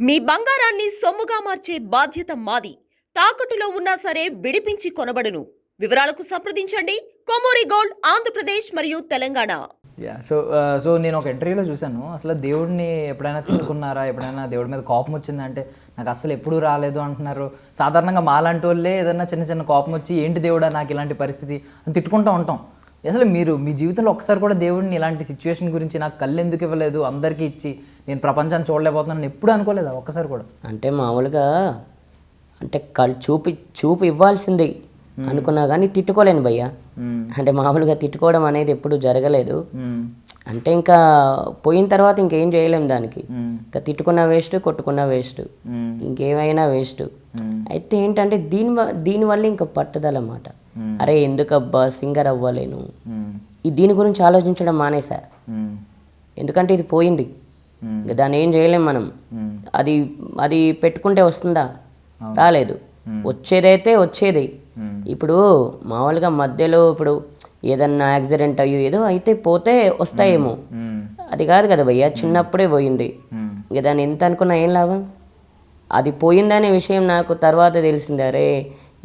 మీ బంగారాన్ని సొమ్ముగా మార్చే బాధ్యత మాది. తాకట్టులో ఉన్నా సరే విడిపించి కొనబడును. వివరాలకు సంప్రదించండి కొమూరి గోల్డ్, ఆంధ్రప్రదేశ్ మరియు తెలంగాణ. సో నేను ఒక ఇంటర్వ్యూలో చూశాను. అసలు దేవుడిని ఎప్పుడైనా తిట్టుకున్నారా, ఎప్పుడైనా దేవుడి మీద కోపం వచ్చిందంటే నాకు అసలు ఎప్పుడూ రాలేదు అంటున్నారు. సాధారణంగా మాలాంటి వాళ్ళే ఏదైనా చిన్న చిన్న కోపం వచ్చి ఏంటి దేవుడా నాకు ఇలాంటి పరిస్థితి అని తిట్టుకుంటూ ఉంటాం. అసలు మీరు మీ జీవితంలో ఒకసారి కూడా దేవుడిని ఇలాంటి సిచ్యువేషన్ గురించి నాకు కళ్ళు ఎందుకు ఇవ్వలేదు, అందరికీ ఇచ్చి నేను ప్రపంచాన్ని చూడలేకపోతున్నాను ఎప్పుడు అనుకోలేదా ఒక్కసారి కూడా? అంటే మామూలుగా అంటే చూపు ఇవ్వాల్సింది అనుకున్నా కానీ తిట్టుకోలేను భయ్య. అంటే మామూలుగా తిట్టుకోవడం అనేది ఎప్పుడు జరగలేదు. అంటే ఇంకా పోయిన తర్వాత ఇంకేం చేయలేము దానికి. ఇంకా తిట్టుకున్న వేస్ట్, కొట్టుకున్న వేస్ట్, ఇంకేమైనా వేస్ట్. అయితే ఏంటంటే దీనివల్ల ఇంకా పట్టుదల అన్నమాట. అరే ఎందుకబ్బా సింగర్ అవ్వలేను, దీని గురించి ఆలోచించడం మానేసా. ఎందుకంటే ఇది పోయింది, ఇంకా దాన్ని ఏం చేయలేం మనం. అది పెట్టుకుంటే వస్తుందా? రాలేదు. వచ్చేదైతే వచ్చేది. ఇప్పుడు మామూలుగా మధ్యలో ఇప్పుడు ఏదన్నా యాక్సిడెంట్ అయ్యో ఏదో అయితే పోతే వస్తాయేమో, అది కాదు కదా భయ్య. చిన్నప్పుడే పోయింది, ఇంకా దాన్ని ఎంత అనుకున్నా ఏం లాభం? అది పోయిందనే విషయం నాకు తర్వాత తెలిసింది. అరే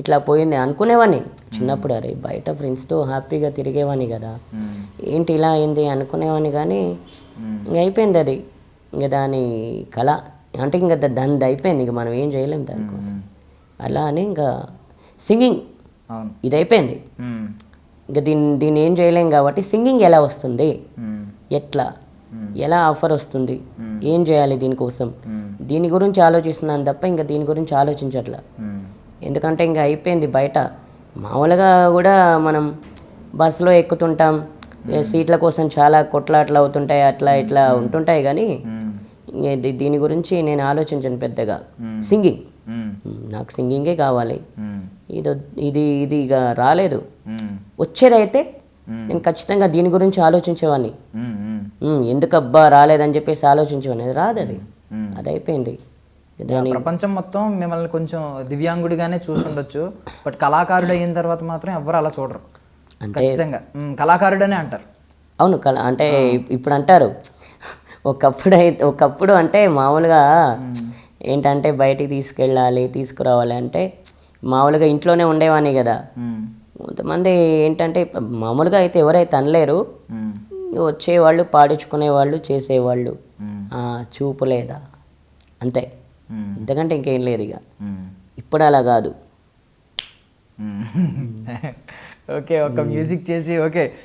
ఇట్లా పోయింది అనుకునేవాడిని చిన్నప్పుడు. అరే బయట ఫ్రెండ్స్తో హ్యాపీగా తిరిగేవాడిని కదా, ఏంటి ఇలా అయింది అనుకునేవాడిని. కానీ ఇంక అయిపోయింది అది, ఇంకా దాని కళ అంటే ఇంకా దాన్ని అయిపోయింది, ఇంక మనం ఏం చేయలేం దానికోసం. అలా అని ఇంకా సింగింగ్ ఇది అయిపోయింది. ఇంకా దీన్ని ఏం చేయలేం కాబట్టి సింగింగ్ ఎలా వస్తుంది, ఎలా ఆఫర్ వస్తుంది, ఏం చేయాలి దీనికోసం, దీని గురించి ఆలోచిస్తున్నాను తప్ప ఇంకా దీని గురించి ఆలోచించట్లా. ఎందుకంటే ఇంకా అయిపోయింది. బయట మామూలుగా కూడా మనం బస్సులో ఎక్కుతుంటాం, సీట్ల కోసం చాలా కొట్లాట్లు అవుతుంటాయి, అట్లా ఇట్లా ఉంటుంటాయి. కానీ దీని గురించి నేను ఆలోచించను పెద్దగా. సింగింగ్ నాకు సింగింగే కావాలి. ఇది ఇక రాలేదు. వచ్చేదైతే నేను ఖచ్చితంగా దీని గురించి ఆలోచించేవాడిని. ఎందుకబ్బా రాలేదని చెప్పేసి ఆలోచించేవాడిని. అది రాదు, అది అయిపోయింది. ప్రపంచం మొత్తం మిమ్మల్ని కొంచెం దివ్యాంగుడిగానే చూసుండొచ్చు, బట్ కళాకారుడు అయిన తర్వాత మాత్రం ఎవరు అలా చూడరు. ఖచ్చితంగా కళాకారుడనే అంటారు. అవును, అంటే ఇప్పుడు అంటారు. ఒకప్పుడు అంటే మామూలుగా ఏంటంటే బయటికి తీసుకురావాలి అంటే మామూలుగా ఇంట్లోనే ఉండేవాడిని కదా. కొంతమంది ఏంటంటే మామూలుగా అయితే ఎవరైతే అనలేరు, వచ్చేవాళ్ళు, పాడించుకునేవాళ్ళు, చేసేవాళ్ళు. చూపు లేదా అంతే, ఇంతకంటే ఇంకేం లేదు. ఇక ఇప్పుడు అలా కాదు. ఓకే, ఒక మ్యూజిక్ చేసి ఓకే